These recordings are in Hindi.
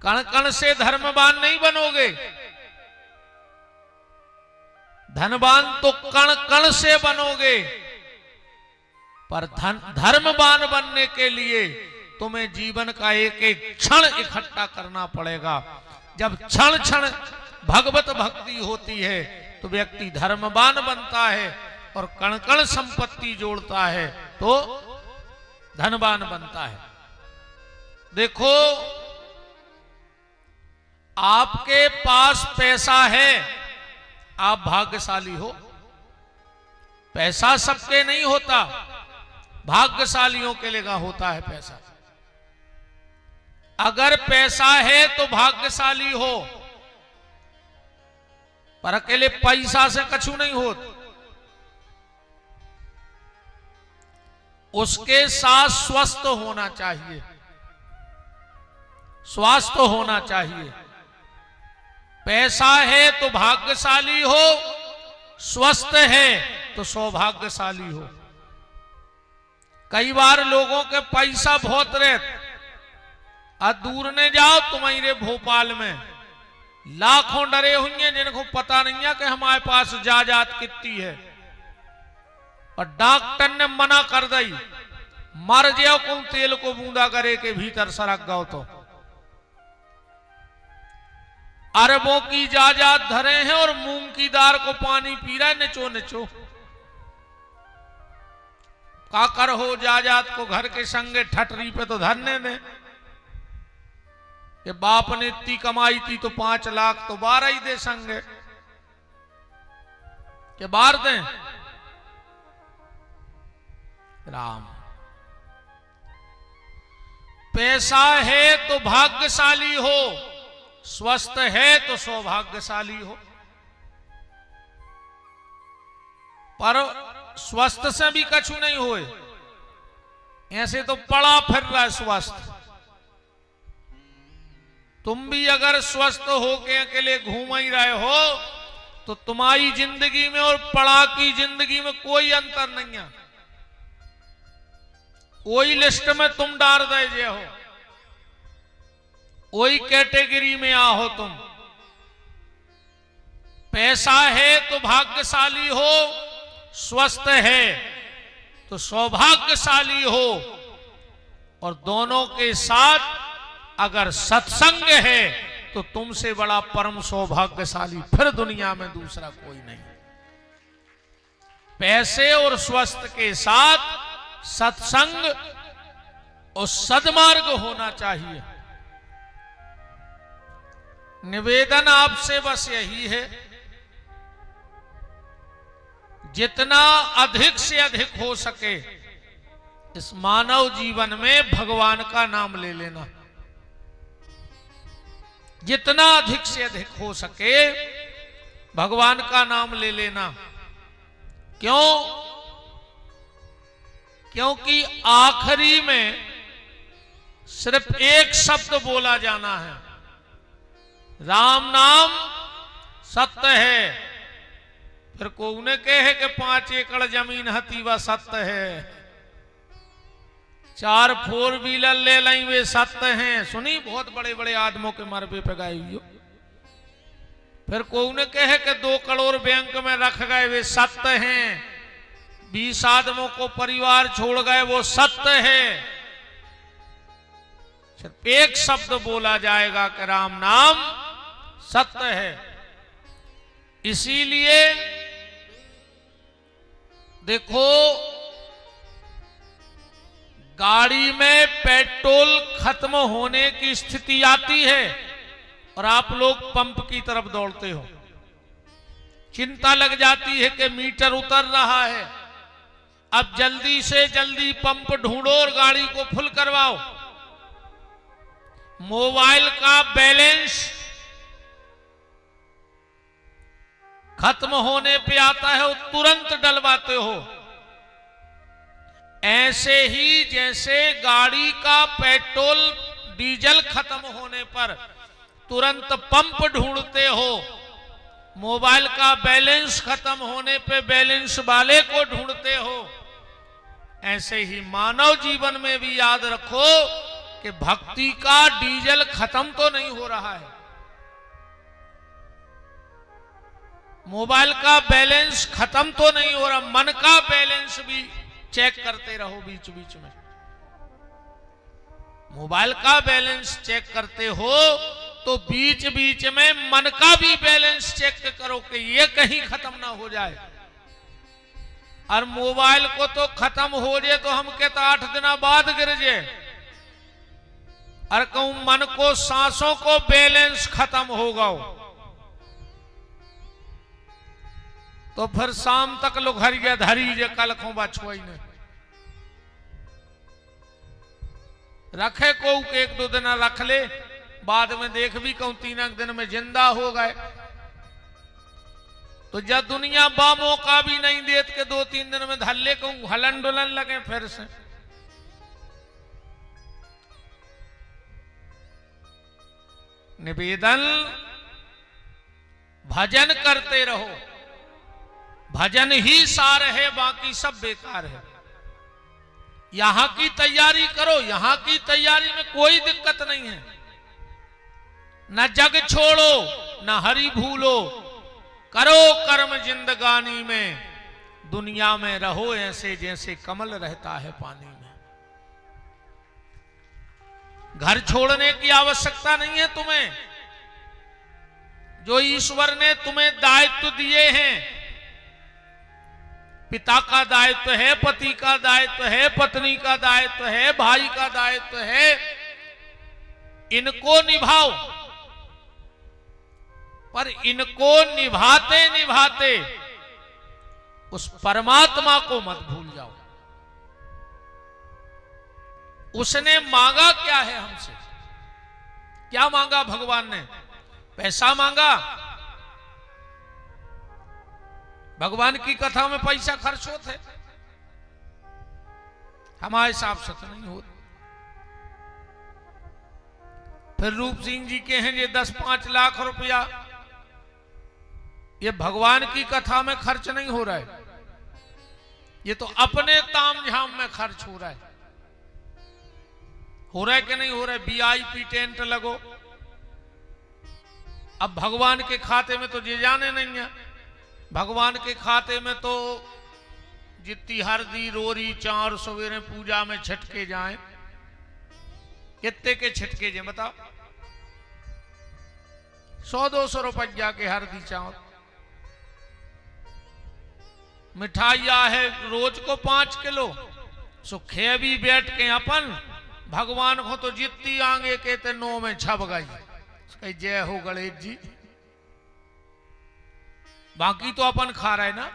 कण कण से धर्मवान नहीं बनोगे, धनवान तो कण कण से बनोगे, पर धर्मवान बनने के लिए तुम्हें जीवन का एक एक क्षण इकट्ठा करना पड़ेगा। जब क्षण क्षण भगवत भक्ति होती है तो व्यक्ति धर्मवान बनता है और कण कण संपत्ति जोड़ता है तो धनवान बनता है। देखो, आपके पास पैसा है, आप भाग्यशाली हो। पैसा सबके नहीं होता, भाग्यशालियों के लिए होता है पैसा। अगर पैसा है तो भाग्यशाली हो, पर अकेले पैसा से कछु नहीं होता। उसके साथ स्वस्थ होना चाहिए, स्वास्थ्य होना चाहिए। पैसा है तो भाग्यशाली हो, स्वस्थ है तो सौभाग्यशाली हो। कई बार लोगों के पैसा बहुत रहता, और दूर ने जाओ तुम्हारे भोपाल में लाखों डरे हुए जिनको पता नहीं है कि हमारे पास जायदाद कितनी है, और डॉक्टर ने मना कर दी, मर जाओ को तेल को बूंदा करे के भीतर सरक गओ तो। अरबों की जायदाद धरे हैं और मूंग की दाल को पानी पी रहा है निचो निचो। काकर हो जायदाद को घर के संगे ठटरी पे तो धरने दे कि बाप ने इतनी कमाई थी तो 5 लाख तो 12 ही दे संगे के बार दें। राम, पैसा है तो भाग्यशाली हो, स्वस्थ है तो सौभाग्यशाली हो। पर स्वस्थ से भी कछु नहीं होए, ऐसे तो पड़ा फिर रहा है स्वस्थ। तुम भी अगर स्वस्थ हो के अकेले घूम ही रहे हो तो तुम्हारी जिंदगी में और पड़ा की जिंदगी में कोई अंतर नहीं है। कोई लिस्ट में तुम डाल दे हो, वही कैटेगरी में आओ तुम। पैसा है तो भाग्यशाली हो, स्वस्थ है तो सौभाग्यशाली हो, और दोनों के साथ अगर सत्संग है तो तुमसे बड़ा परम सौभाग्यशाली फिर दुनिया में दूसरा कोई नहीं। पैसे और स्वस्थ के साथ सत्संग और सद्मार्ग होना चाहिए। निवेदन आपसे बस यही है, जितना अधिक से अधिक हो सके इस मानव जीवन में भगवान का नाम ले लेना। जितना अधिक से अधिक हो सके भगवान का नाम ले लेना। क्यों? क्योंकि आखिरी में सिर्फ एक शब्द बोला जाना है, राम नाम सत्य है। फिर को उन्हें कहे कि 5 एकड़ जमीन हती वह सत्य है, 4 4 व्हीलर ले लाई वे सत्य हैं। सुनी बहुत बड़े बड़े आदमों के मरबे पे गाई हुई। फिर को उन्हें कहे कि 2 करोड़ बैंक में रख गए वे सत्य हैं, 20 आदमों को परिवार छोड़ गए वो सत्य है। सिर्फ एक शब्द बोला जाएगा कि राम नाम सत्य है। इसीलिए देखो, गाड़ी में पेट्रोल खत्म होने की स्थिति आती है और आप लोग पंप की तरफ दौड़ते हो। चिंता लग जाती है कि मीटर उतर रहा है, अब जल्दी से जल्दी पंप ढूंढो और गाड़ी को फुल करवाओ। मोबाइल का बैलेंस खत्म होने पे आता है और तुरंत डलवाते हो। ऐसे ही जैसे गाड़ी का पेट्रोल डीजल खत्म होने पर तुरंत पंप ढूंढते हो, मोबाइल का बैलेंस खत्म होने पे बैलेंस वाले को ढूंढते हो, ऐसे ही मानव जीवन में भी याद रखो कि भक्ति का डीजल खत्म तो नहीं हो रहा है, मोबाइल का बैलेंस खत्म तो नहीं हो रहा, मन का बैलेंस भी चेक करते रहो बीच बीच में। मोबाइल का बैलेंस चेक करते हो तो बीच बीच में मन का भी बैलेंस चेक करो कि ये कहीं खत्म ना हो जाए। और मोबाइल को तो खत्म हो जाए तो हम कहते 8 दिन बाद गिर जाए, और कहूं मन को सांसों को बैलेंस खत्म होगा तो फिर शाम तक लोग हरिया धरी जे कल खो बछुआई ने रखे को के 1-2 दिन रख ले, बाद में देख भी कहूं 3 दिन में जिंदा हो गए। तो जब दुनिया बा मौका भी नहीं देत के 2-3 दिन में धल्ले कहूं हलन डुलन लगे फिर से। निवेदन भजन करते रहो, भजन ही सार है, बाकी सब बेकार है। यहां की तैयारी करो, यहां की तैयारी में कोई दिक्कत नहीं है। न जग छोड़ो न हरि भूलो, करो कर्म जिंदगानी में, दुनिया में रहो ऐसे जैसे कमल रहता है पानी में। घर छोड़ने की आवश्यकता नहीं है तुम्हें, जो ईश्वर ने तुम्हें दायित्व दिए हैं, पिता का दायित्व है, पति का दायित्व है, पत्नी का दायित्व है, भाई का दायित्व है, इनको निभाओ। पर इनको निभाते निभाते उस परमात्मा को मत भूल जाओ। उसने मांगा क्या है हमसे? क्या मांगा भगवान ने? पैसा मांगा? भगवान की कथा में पैसा खर्च होते, हमारे हिसाब से तो नहीं होते। फिर रूप सिंह जी के हैं ये 10-5 लाख रुपया, ये भगवान की कथा में खर्च नहीं हो रहा है, ये तो अपने ताम झाम में खर्च हो रहा है। हो रहा है कि नहीं हो रहा है? VIP टेंट लगो, अब भगवान के खाते में तो ये जाने नहीं है। भगवान के खाते में तो जितनी हरदी रोरी चार सवेरे पूजा में छटके जाएं, कितने के छटके जाए बताओ? 100-200 रुपया के हरदी चावल। मिठाइया है रोज को 5 किलो, सुखे भी बैठ के अपन भगवान को तो जितनी आगे कहते 9 में छप गई, जय हो गणेश जी। बाकी तो अपन खा रहे ना,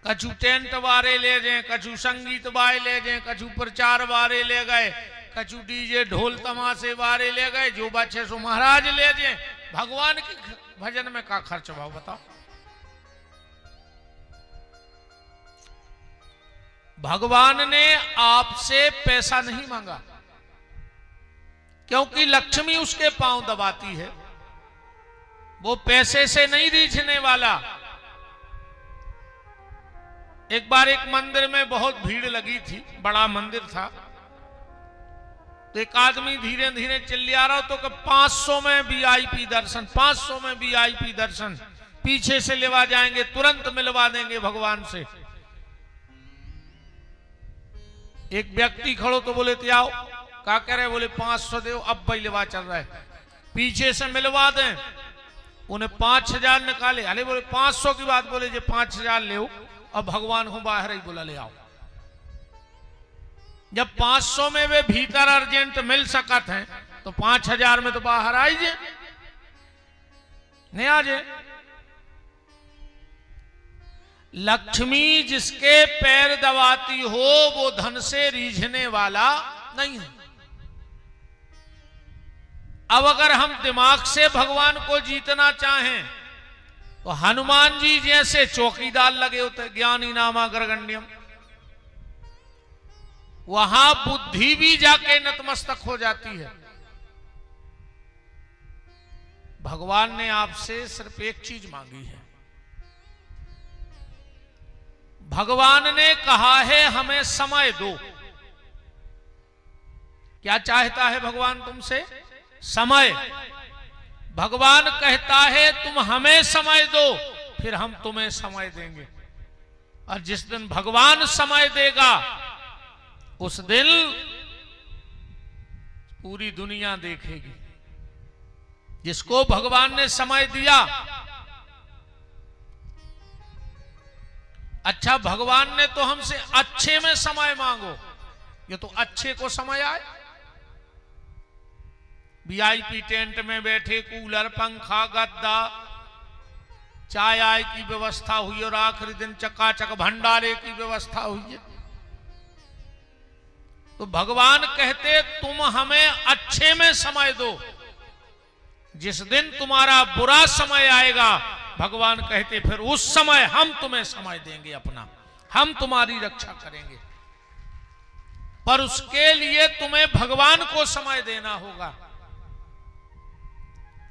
कछु टेंट वारे ले जाए, कछु संगीत वाले ले जाए, कछु प्रचार वारे ले गए, कछु डीजे ढोल तमाशे वारे ले गए, जो बच्चे सो महाराज ले जाए। भगवान के भजन में का खर्च भाव बताओ? भगवान ने आपसे पैसा नहीं मांगा, क्योंकि लक्ष्मी उसके पांव दबाती है, वो पैसे से नहीं रीझने वाला। एक बार एक मंदिर में बहुत भीड़ लगी थी, बड़ा मंदिर था, तो एक आदमी धीरे धीरे चिल्ला रहा तो कि 500 में VIP दर्शन, 500 में VIP दर्शन, पीछे से लेवा जाएंगे, तुरंत मिलवा देंगे भगवान से। एक व्यक्ति खड़ो तो बोले थे आओ, क्या कह रहे? बोले 500 दो, अब भाई लेवा चल रहा है, पीछे से मिलवा दें। उन्हें 5000 निकाले, अरे बोले 500 की बात, बोले जो 5000 ले, अब भगवान को बाहर ही बोला ले आओ। जब 500 में वे भीतर अर्जेंट मिल सकत हैं तो 5000 में तो बाहर आइए, नहीं आ जाए। लक्ष्मी जिसके पैर दबाती हो वो धन से रीझने वाला नहीं है। अब अगर हम दिमाग से भगवान को जीतना चाहें तो हनुमान जी जैसे चौकीदार लगे होते, ज्ञानी नामा गर्गण्यम, वहां बुद्धि भी जाके नतमस्तक हो जाती है। भगवान ने आपसे सिर्फ एक चीज मांगी है। भगवान ने कहा है हमें समय दो, क्या चाहता है भगवान तुमसे? समय। भगवान कहता है तुम हमें समय दो, फिर हम तुम्हें समय देंगे। और जिस दिन भगवान समय देगा उस दिन पूरी दुनिया देखेगी। जिसको भगवान ने समय दिया, अच्छा भगवान ने तो हमसे अच्छे में समय मांगो, ये तो अच्छे को समय आए। वीआईपी टेंट में बैठे, कूलर, पंखा, गद्दा, चाय आय की व्यवस्था हुई और आखिरी दिन चकाचक भंडारे की व्यवस्था हुई है। तो भगवान कहते तुम हमें अच्छे में समय दो, जिस दिन तुम्हारा बुरा समय आएगा भगवान कहते फिर उस समय हम तुम्हें समय देंगे अपना, हम तुम्हारी रक्षा करेंगे। पर उसके लिए तुम्हें भगवान को समय देना होगा।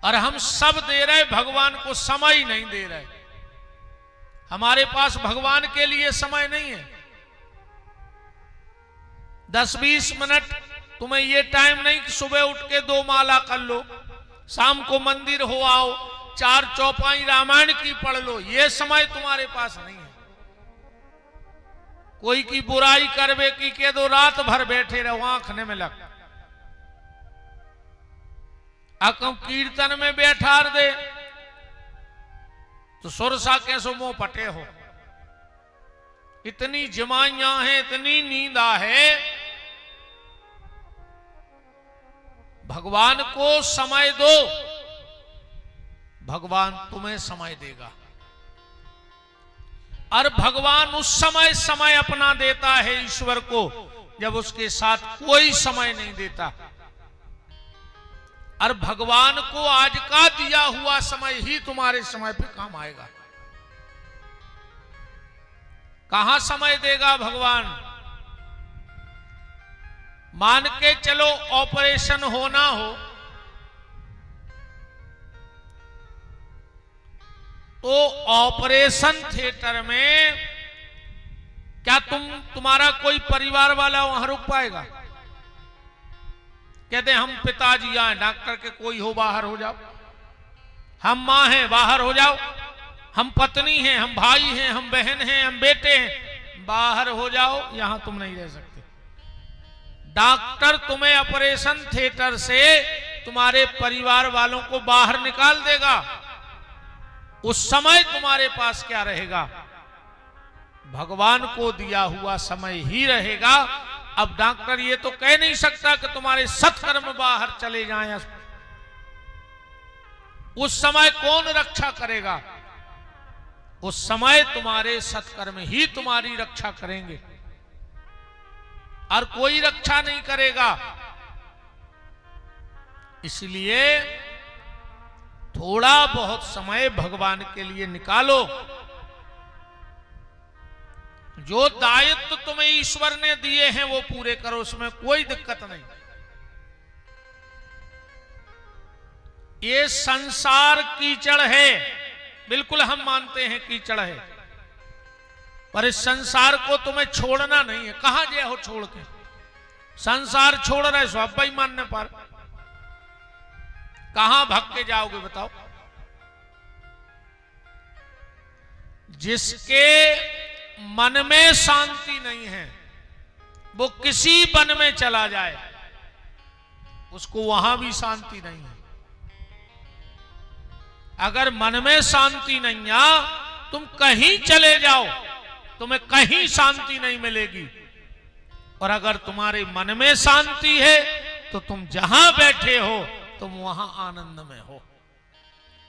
और हम सब दे रहे, भगवान को समय नहीं दे रहे। हमारे पास भगवान के लिए समय नहीं है। 10-20 मिनट तुम्हें ये टाइम नहीं कि सुबह उठ के 2 माला कर लो, शाम को मंदिर हो आओ, 4 चौपाई रामायण की पढ़ लो, ये समय तुम्हारे पास नहीं है। कोई की बुराई करवे की के दो, रात भर बैठे रहो आंखने में लग। अकम कीर्तन में बैठार दे तो सुरसा कैसो मुंह पटे हो। इतनी जमाइयां हैं, इतनी नींदा है। भगवान को समय दो, भगवान तुम्हें समय देगा। और भगवान उस समय अपना देता है ईश्वर को जब उसके साथ कोई समय नहीं देता। और भगवान को आज का दिया हुआ समय ही तुम्हारे समय पे काम आएगा। कहां समय देगा भगवान? मान के चलो ऑपरेशन होना हो तो ऑपरेशन थिएटर में क्या तुम्हारा कोई परिवार वाला वहां रुक पाएगा? कहते हम पिताजी आए, डॉक्टर के कोई हो बाहर हो जाओ, हम मां हैं बाहर हो जाओ, हम पत्नी हैं, हम भाई हैं, हम बहन हैं, हम बेटे हैं, बाहर हो जाओ, यहां तुम नहीं रह सकते। डॉक्टर तुम्हें ऑपरेशन थिएटर से तुम्हारे परिवार वालों को बाहर निकाल देगा। उस समय तुम्हारे पास क्या रहेगा? भगवान को दिया हुआ समय ही रहेगा। अब डॉक्टर ये तो कह नहीं सकता कि तुम्हारे सत्कर्म बाहर चले जाएं। उस समय कौन रक्षा करेगा? उस समय तुम्हारे सत्कर्म ही तुम्हारी रक्षा करेंगे और कोई रक्षा नहीं करेगा। इसलिए थोड़ा बहुत समय भगवान के लिए निकालो। जो दायित्व तुम्हें ईश्वर ने दिए हैं वो पूरे करो, उसमें कोई दिक्कत नहीं। ये संसार कीचड़ है, बिल्कुल हम मानते हैं कीचड़ है, पर इस संसार को तुम्हें छोड़ना नहीं है। कहां गए हो छोड़ के? संसार छोड़ रहे सो अब मानने पर कहां भाग के जाओगे बताओ? जिसके मन में शांति नहीं है वो किसी वन में चला जाए, उसको वहां भी शांति नहीं है। अगर मन में शांति नहीं है, तुम कहीं चले जाओ तुम्हें कहीं शांति नहीं मिलेगी। और अगर तुम्हारे मन में शांति है तो तुम जहां बैठे हो तुम वहां आनंद में हो,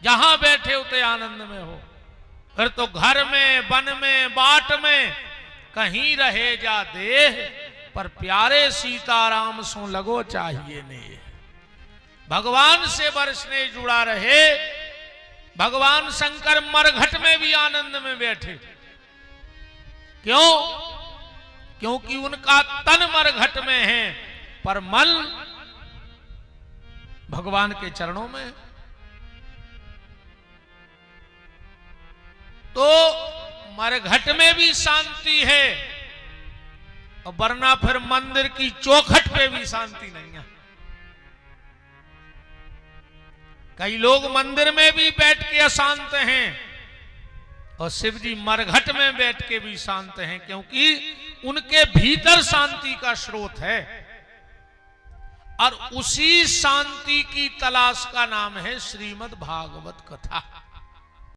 जहां बैठे हो तो आनंद में हो। फिर तो घर में, वन में, बाट में कहीं रहे जा देह, पर प्यारे सीताराम सो लगो चाहिए ने। भगवान से बरसने जुड़ा रहे। भगवान शंकर मरघट में भी आनंद में बैठे। क्यों? क्योंकि उनका तन मरघट में है पर मन भगवान के चरणों में। तो मरघट में भी शांति है और वरना फिर मंदिर की चौखट पे भी शांति नहीं है। कई लोग मंदिर में भी बैठ के अशांत हैं और शिव जी मरघट में बैठ के भी शांत हैं, क्योंकि उनके भीतर शांति का स्रोत है और उसी शांति की तलाश का नाम है श्रीमद् भागवत कथा।